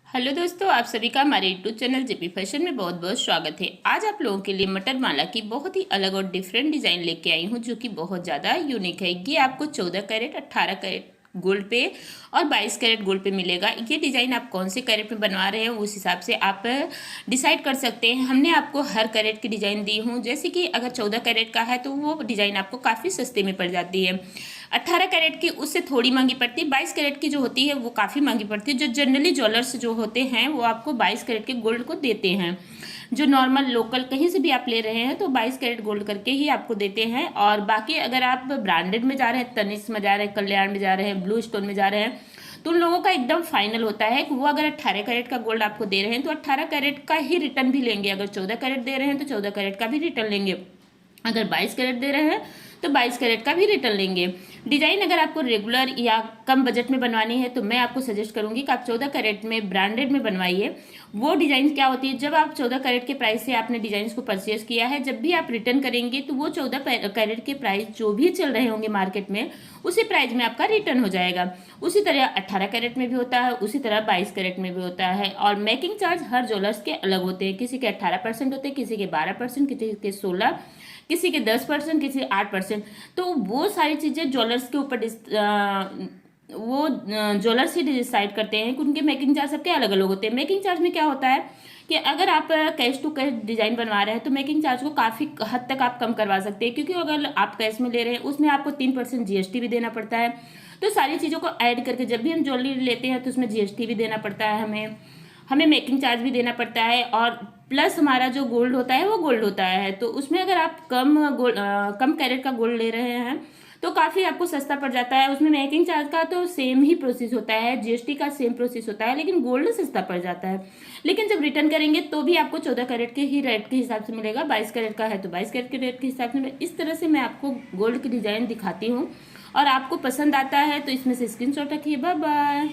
Hello दोस्तों, आप सभी का हमारे यूट्यूब चैनल जेपी फैशन में बहुत बहुत स्वागत है। आज आप लोगों के लिए मटर माला की बहुत ही अलग और डिफरेंट डिज़ाइन लेके आई हूँ जो कि बहुत ज़्यादा यूनिक है। ये आपको 14 कैरेट 18 कैरेट गोल्ड पे और 22 कैरेट गोल्ड पे मिलेगा। ये डिज़ाइन आप कौन से कैरेट में बनवा रहे हैं उस हिसाब से आप डिसाइड कर सकते हैं। हमने आपको हर कैरेट की डिज़ाइन दी हूँ, जैसे कि अगर 14 कैरेट का है तो वो डिज़ाइन आपको काफ़ी सस्ते में पड़ जाती है। 18 कैरेट की उससे थोड़ी महंगी पड़ती है। 22 कैरेट की जो होती है वो काफ़ी महंगी पड़ती है। जो जनरली ज्वेलर्स जो होते हैं वो आपको 22 कैरेट के गोल्ड को देते हैं। जो नॉर्मल लोकल कहीं से भी आप ले रहे हैं तो 22 कैरेट गोल्ड करके ही आपको देते हैं। और बाकी अगर आप ब्रांडेड में जा रहे हैं, तनिष्क में जा रहे हैं, कल्याण में जा रहे हैं, ब्लू स्टोन में जा रहे हैं, तो उन लोगों का एकदम फाइनल होता है कि वो अगर 18 कैरेट का गोल्ड आपको दे रहे हैं तो 18 कैरेट का ही रिटर्न भी लेंगे। अगर 14 कैरेट दे रहे हैं तो 14 कैरेट का भी रिटर्न लेंगे। अगर 22 कैरेट दे रहे हैं तो 22 कैरेट का भी रिटर्न लेंगे। डिज़ाइन अगर आपको रेगुलर या कम बजट में बनवानी है तो मैं आपको सजेस्ट करूंगी कि आप 14 कैरेट में ब्रांडेड में बनवाइए। वो डिज़ाइन क्या होती है, जब आप 14 कैरेट के प्राइस से आपने डिज़ाइन को परचेज किया है, जब भी आप रिटर्न करेंगे तो वो 14 कैरेट के प्राइस जो भी चल रहे होंगे मार्केट में उसी प्राइस में आपका रिटर्न हो जाएगा। उसी तरह 18 कैरेट में भी होता है, उसी तरह 22 कैरेट में भी होता है। और मेकिंग चार्ज हर ज्वेलर्स के अलग होते हैं। किसी के 18% होते हैं, किसी के 12%, किसी के 16%, किसी के 10%, किसी के 8%। तो वो सारी चीज़ें ज्वेलर्स के ऊपर वो ज्वेलर्स ही डिसाइड करते हैं कि उनके मेकिंग चार्ज सबके अलग अलग होते हैं। मेकिंग चार्ज में क्या होता है कि अगर आप कैश टू कैश डिज़ाइन बनवा रहे हैं तो मेकिंग चार्ज को काफ़ी हद तक आप कम करवा सकते हैं, क्योंकि अगर आप कैश में ले रहे हैं उसमें आपको 3% जीएसटी भी देना पड़ता है। तो सारी चीज़ों को ऐड करके जब भी हम ज्वेलरी लेते हैं तो उसमें जीएसटी भी देना पड़ता है, हमें मेकिंग चार्ज भी देना पड़ता है, और प्लस हमारा जो गोल्ड होता है वो गोल्ड होता है। तो उसमें अगर आप कम कैरेट का गोल्ड ले रहे हैं तो काफ़ी आपको सस्ता पड़ जाता है। उसमें मेकिंग चार्ज का तो सेम ही प्रोसेस होता है, जीएसटी का सेम प्रोसेस होता है, लेकिन गोल्ड सस्ता पड़ जाता है। लेकिन जब रिटर्न करेंगे तो भी आपको 14 कैरेट के ही रेट के हिसाब से मिलेगा। 22 कैरेट का है तो 22 कैरेट के रेट के हिसाब से इस तरह से मैं आपको गोल्ड की डिज़ाइन दिखाती हूँ। और आपको पसंद आता है तो इसमें से स्क्रीनशॉट रखिए। Bye bye.